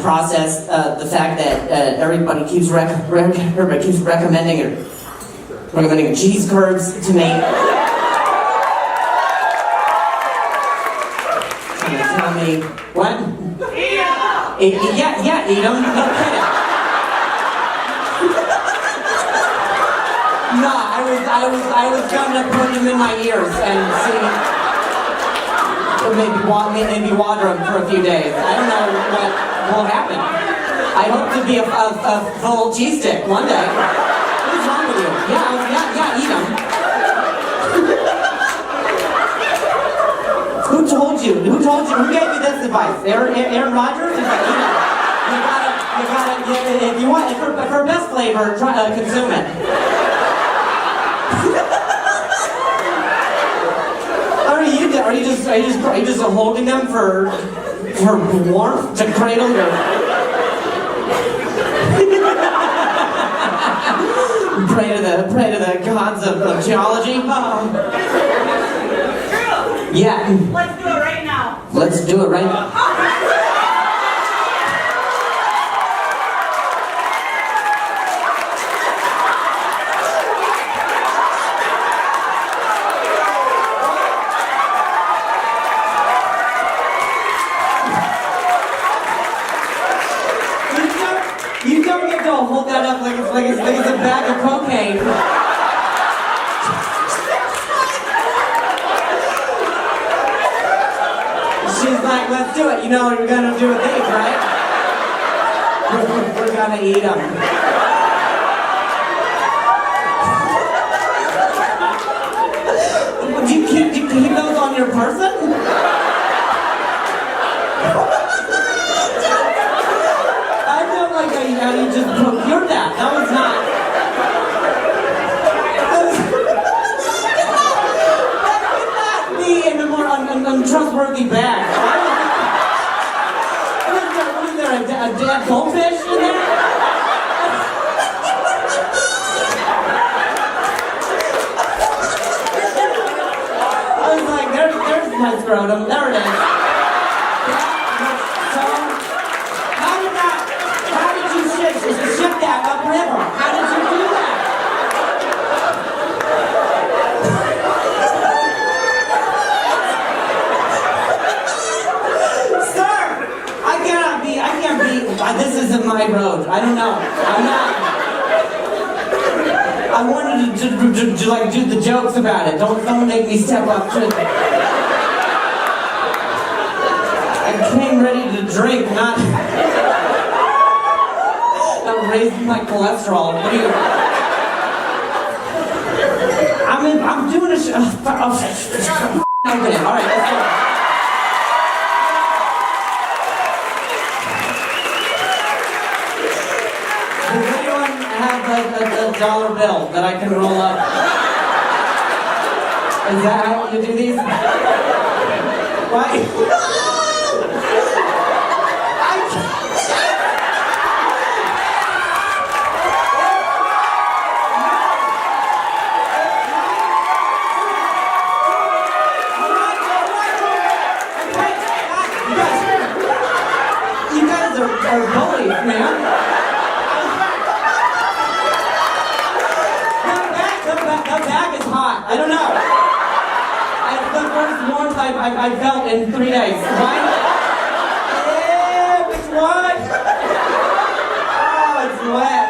process the fact that everybody keeps recommending cheese curds to me. Trying to tell me what? Yeah, eat them. No kidding. No, I was gonna put them in my ears and see, or maybe water them for a few days. I don't know what will happen. I hope to be a full cheese stick one day. What is wrong with you? Yeah, eat them. Who told you? Who gave you this advice? Aaron Rodgers? He's like, you gotta, if you want, for best flavor, consume it. Are you just holding them for warmth to cradle your? pray to the gods of geology. Yeah. Let's do it right now. Let's do it right now. You don't get to hold that up like it's a bag of cocaine. She's like, let's do it. You know what we're gonna do with these, right? We're gonna eat them. Do you keep those on your person? How you just procured that? That was not. That could not be in a more untrustworthy bag. What is there, a dead goldfish in there? I was like, there's my scrotum. There it is. Ship that upriver. How did you do that? Sir, I can't be, this isn't my road. I don't know. I'm not. I wanted to do the jokes about it. Don't make me step up to it. I came ready to drink, not raising my cholesterol. What do you? I'm doing a show. Open it. All right, let's go. Does anyone have a dollar bill that I can roll up? Is that how you do these? Why? Are bullies, man. The bag is hot. I don't know. It's the first warmth I felt in 3 days. Right? Yeah, it's what? Oh, it's wet.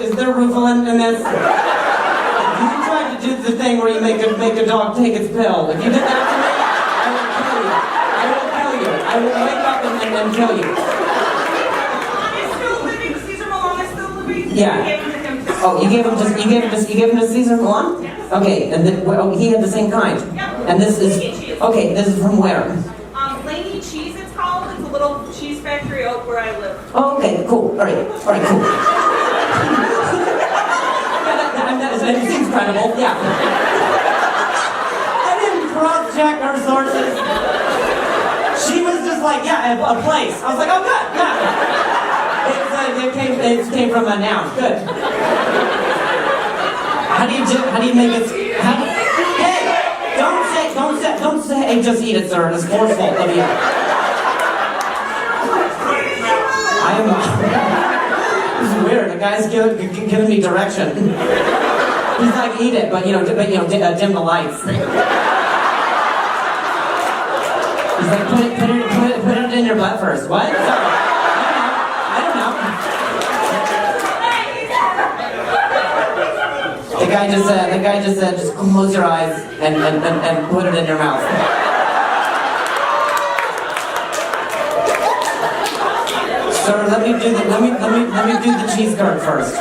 Is there Rufalin in this? You tried to do the thing where you make a dog take its pill. If you did that to me, I will kill you. I will wake up and kill you. He's still living. Caesar Milan is still living. Yeah. Oh, you gave him just Caesar Milan? Yes. Okay, and then he had the same kind. Yep. And this is okay. This is from where? Laney Cheese. It's called. It's a little cheese factory out where I live. Oh, okay, cool. All right, cool. It seems credible, yeah. I didn't cross-check her sources. She was just like, yeah, a place. I was like, oh, good, yeah. It came from a noun. Good. How do you make it? Hey, don't say, hey, just eat it, sir. It's forceful of you. I am. This is weird. The guy's giving me direction. He's like, eat it, but dim the lights. He's like, put it in your butt first. What? Sorry. I don't know. The guy just said, just close your eyes and put it in your mouth. Sir, let me do the cheese curd first.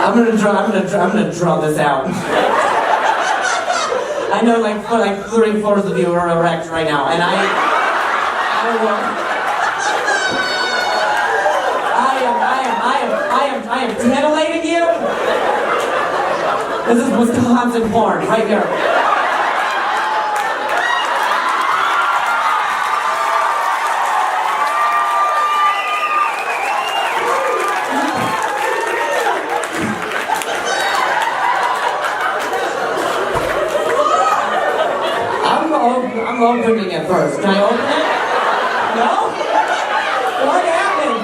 I'm gonna draw this out. I know like 3/4 of you are erect right now, and I am titillating you. This is Wisconsin porn right here. I'm opening it first. Can I open it? No? What happened?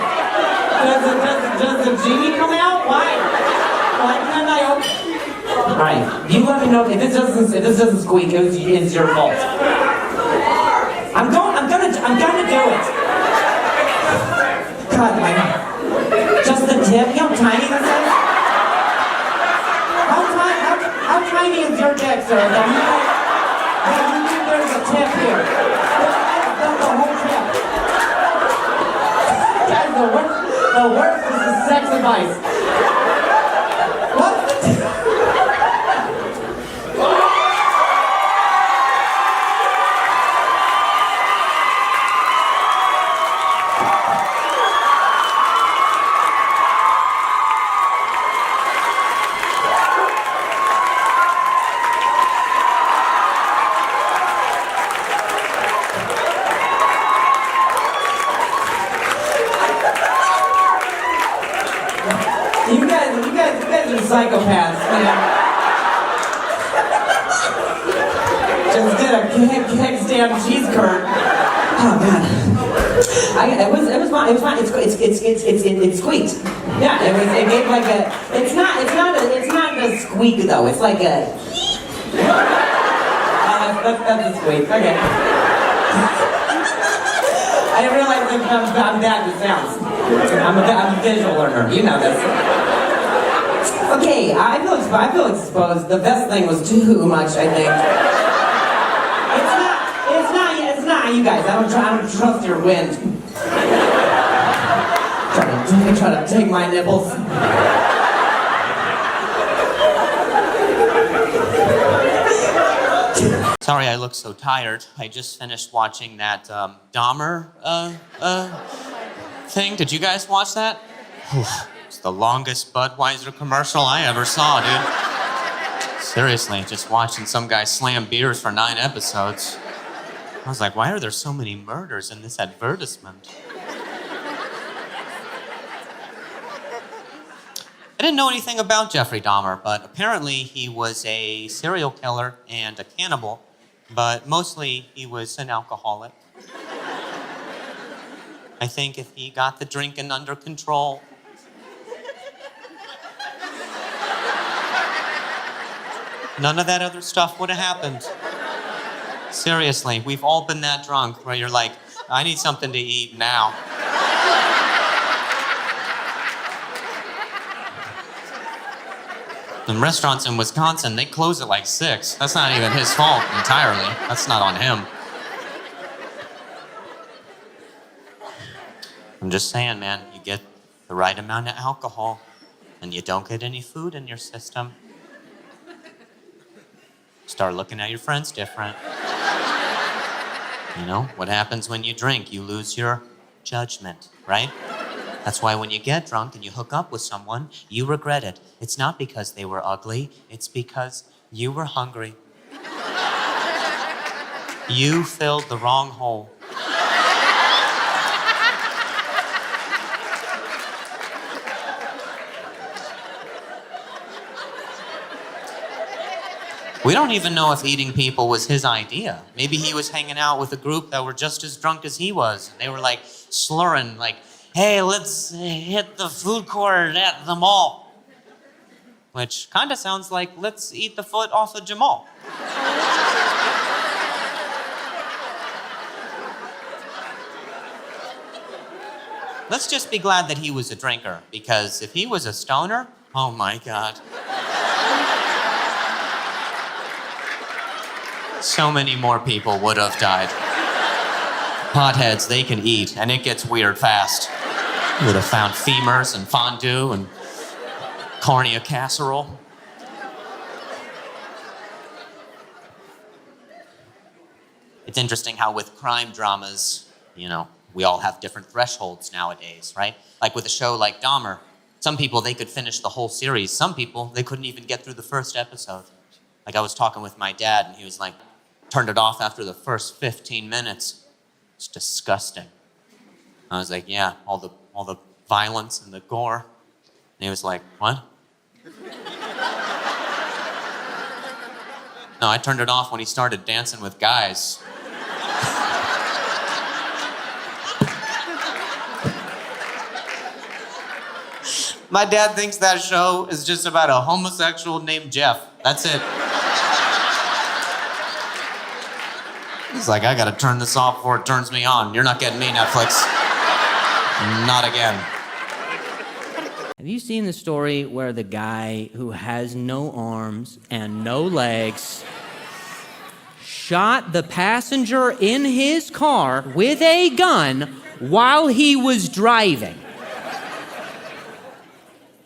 Does the genie come out? Why can't I open it? Alright, you let me know if this doesn't squeak, it's your fault. I'm gonna do it. God, just the tip? You know how tiny this is? How tiny is your dick, sir? There's a tip here. That's the whole tip. Guys, the worst is the sex advice. What? You guys are psychopaths, man. Just get a keg stand cheese curd. Oh god. It was fine. It squeaked. Yeah, it gave like a. It's not a squeak though. It's like a. That's a squeak. Okay. I didn't realize I'm bad with sounds. I'm a visual learner. You know this. Okay, I feel exposed. The best thing was too much, I think. It's not you guys. I don't trust your wind. Try to take my nipples. Sorry I look so tired. I just finished watching that Dahmer thing. Did you guys watch that? It's the longest Budweiser commercial I ever saw, dude. Seriously, just watching some guy slam beers for 9 episodes. I was like, why are there so many murders in this advertisement? I didn't know anything about Jeffrey Dahmer, but apparently he was a serial killer and a cannibal, but mostly he was an alcoholic. I think if he got the drinking under control, none of that other stuff would have happened. Seriously, we've all been that drunk where you're like, I need something to eat now. And restaurants in Wisconsin, they close at like 6. That's not even his fault entirely. That's not on him. I'm just saying, man, you get the right amount of alcohol and you don't get any food in your system. Start looking at your friends different. You know, what happens when you drink? You lose your judgment, right? That's why when you get drunk and you hook up with someone, you regret it. It's not because they were ugly, it's because you were hungry. You filled the wrong hole. We don't even know if eating people was his idea. Maybe he was hanging out with a group that were just as drunk as he was. And they were like slurring, like, hey, let's hit the food court at the mall. Which kind of sounds like, let's eat the foot off of Jamal. Let's just be glad that he was a drinker, because if he was a stoner, oh my God. So many more people would have died. Potheads, they can eat, and it gets weird fast. You would have found femurs and fondue and cornea casserole. It's interesting how with crime dramas, we all have different thresholds nowadays, right? Like with a show like Dahmer, some people, they could finish the whole series. Some people, they couldn't even get through the first episode. Like I was talking with my dad, and he was like, turned it off after the first 15 minutes. It's disgusting. I was like, yeah, all the violence and the gore. And he was like, what? No, I turned it off when he started dancing with guys. My dad thinks that show is just about a homosexual named Jeff. That's it. He's like, I gotta turn this off before it turns me on. You're not getting me, Netflix. Not again. Have you seen the story where the guy who has no arms and no legs shot the passenger in his car with a gun while he was driving?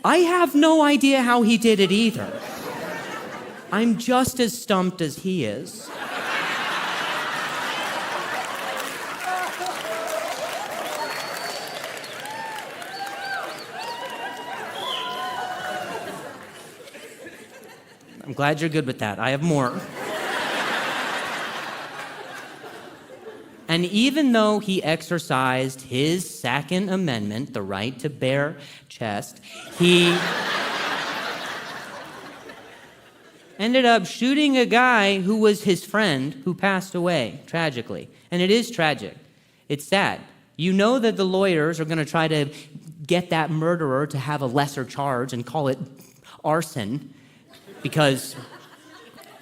I have no idea how he did it either. I'm just as stumped as he is. I'm glad you're good with that. I have more. And even though he exercised his Second Amendment, the right to bare chest, he ended up shooting a guy who was his friend who passed away, tragically. And it is tragic. It's sad. You know that the lawyers are going to try to get that murderer to have a lesser charge and call it arson, because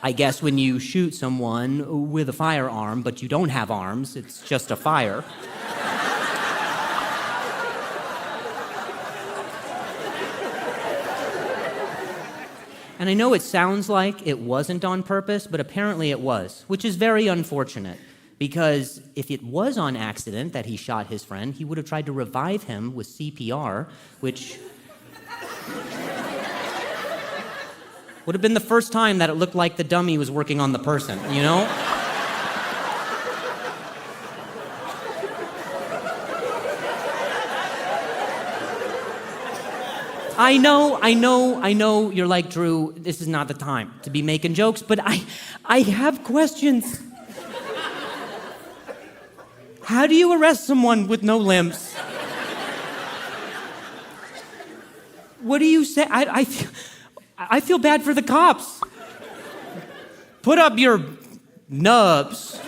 I guess when you shoot someone with a firearm, but you don't have arms, it's just a fire. And I know it sounds like it wasn't on purpose, but apparently it was, which is very unfortunate, because if it was on accident that he shot his friend, he would have tried to revive him with CPR, which would have been the first time that it looked like the dummy was working on the person, you know? I know, you're like, Drew, this is not the time to be making jokes, but I have questions. How do you arrest someone with no limbs? What do you say? I feel bad for the cops. Put up your nubs.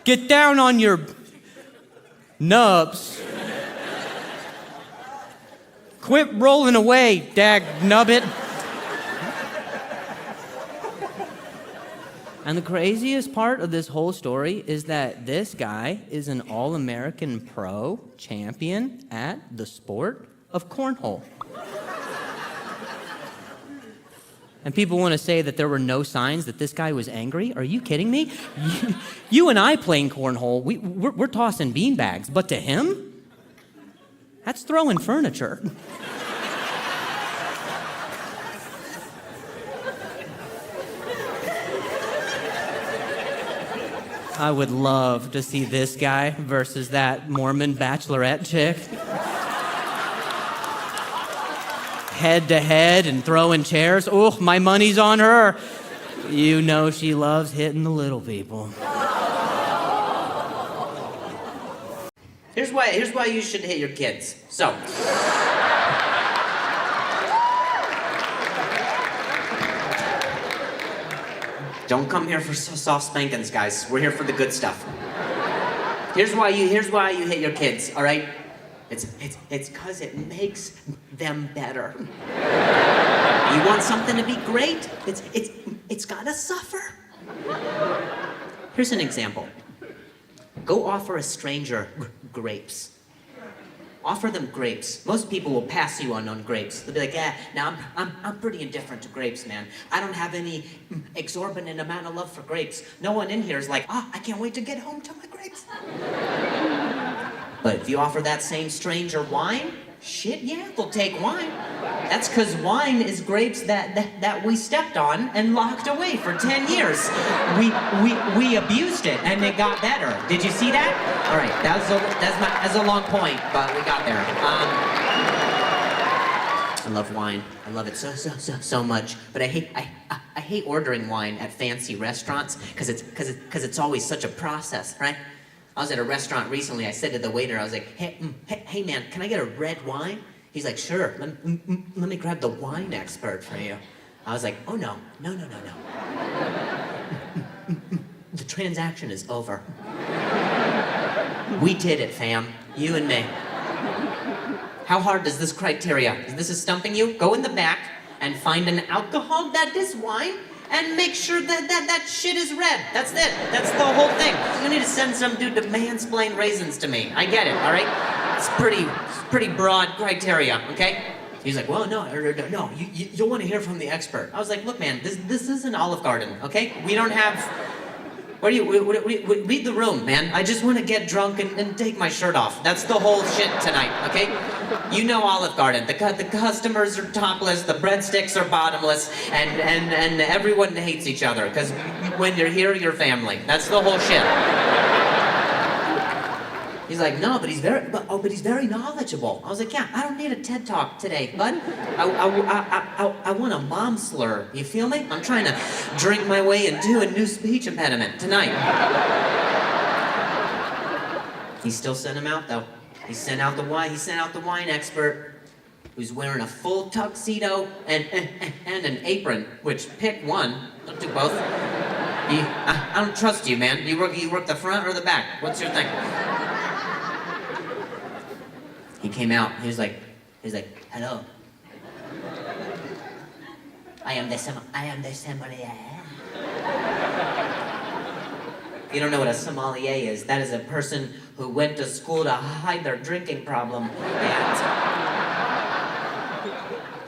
Get down on your nubs. Quit rolling away, dag nubbit. And the craziest part of this whole story is that this guy is an All-American pro champion at the sport of cornhole. And people want to say that there were no signs that this guy was angry? Are you kidding me? You and I playing cornhole, we're tossing beanbags, but to him, that's throwing furniture. I would love to see this guy versus that Mormon bachelorette chick. Head to head and throwing chairs. Oh, my money's on her. You know she loves hitting the little people. Here's why you should hit your kids. So. Don't come here for soft spankings, guys. We're here for the good stuff. Here's why you hit your kids, all right? It's because it makes them better. You want something to be great? It's gotta suffer. Here's an example. Go offer a stranger grapes. Offer them grapes. Most people will pass you on grapes. They'll be like, yeah, now I'm pretty indifferent to grapes, man. I don't have any exorbitant amount of love for grapes. No one in here is like, I can't wait to get home to my grapes. But if you offer that same stranger wine, shit, yeah, they'll take wine. That's because wine is grapes that we stepped on and locked away for 10 years. We abused it and it got better. Did you see that? All right, that's a long point, but we got there. I love wine. I love it so much. But I hate ordering wine at fancy restaurants because it's always such a process, right? I was at a restaurant recently. I said to the waiter, I was like, hey man, can I get a red wine? He's like, sure. Let me grab the wine expert for you. I was like, oh no. The transaction is over. We did it, fam. You and me. How hard does this criteria? If this is stumping you, go in the back and find an alcohol that is wine and make sure that shit is red. That's it. That's the whole thing. You need to send some dude to mansplain raisins to me. I get it, all right? It's pretty broad criteria, okay? He's like, well, no, you'll want to hear from the expert. I was like, look, man, this is an Olive Garden, okay? We don't have... read the room, man. I just want to get drunk and take my shirt off. That's the whole shit tonight, okay? You know Olive Garden. The customers are topless, the breadsticks are bottomless, and everyone hates each other, because when you're here, you're family. That's the whole shit. He's like, no, but he's very knowledgeable. I was like, yeah, I don't need a TED Talk today, bud. I want a mom slur. You feel me? I'm trying to drink my way into a new speech impediment tonight. He still sent him out though. He sent out the wine expert, who's wearing a full tuxedo and an apron. Which pick one. Don't do both. I don't trust you, man. You work the front or the back? What's your thing? He came out, he was like, hello. I am the sommelier. If you don't know what a sommelier is, that is a person who went to school to hide their drinking problem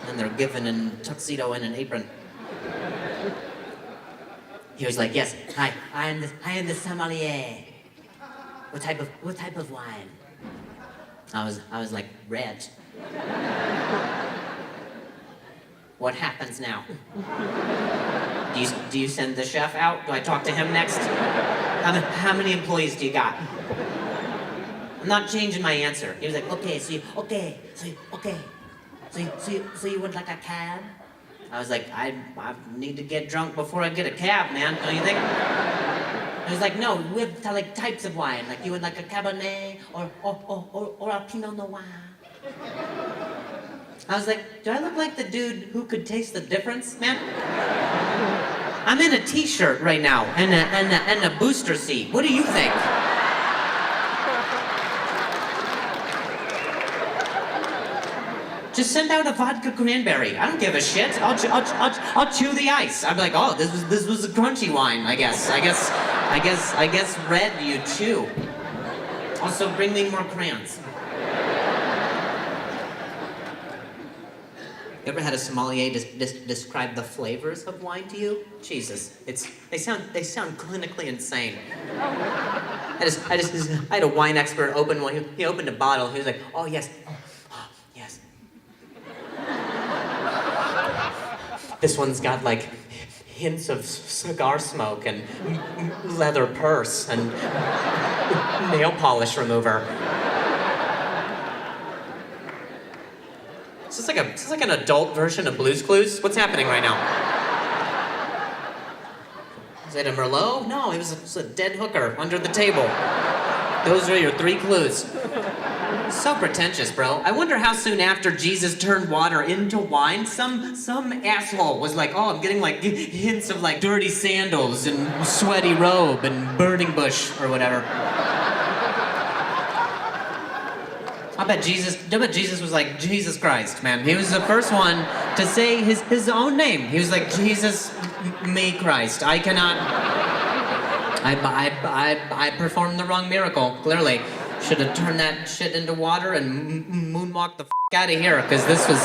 and they're given a tuxedo and an apron. He was like, yes, hi, I am the sommelier. What type of wine? I was like, red. What happens now? Do you send the chef out? Do I talk to him next? How many employees do you got? I'm not changing my answer. He was like, so you would like a cab? I was like, I need to get drunk before I get a cab, man. Don't you think? He was like, no, we have like types of wine. Like you would like a Cabernet or a Pinot Noir. I was like, do I look like the dude who could taste the difference, man? I'm in a t-shirt right now and a booster seat. What do you think? Just send out a vodka cranberry. I don't give a shit. I'll chew the ice. I'd be like, oh, this was a crunchy wine. I guess red you chew. Also, bring me more crayons. You ever had a sommelier describe the flavors of wine to you? Jesus, they sound clinically insane. I had a wine expert open one. He opened a bottle. He was like, oh yes. Yes. This one's got like hints of cigar smoke and leather purse and nail polish remover. Is this like an adult version of Blue's Clues? What's happening right now? Is it a Merlot? No, it was a dead hooker under the table. Those are your 3 clues. So pretentious, bro. I wonder how soon after Jesus turned water into wine, some asshole was like, oh, I'm getting like hints of like dirty sandals and sweaty robe and burning bush or whatever. I bet Jesus was like, Jesus Christ, man. He was the first one to say his own name. He was like, Jesus, me Christ. I cannot. I performed the wrong miracle, clearly. Should have turned that shit into water and moonwalked the out of here, because this was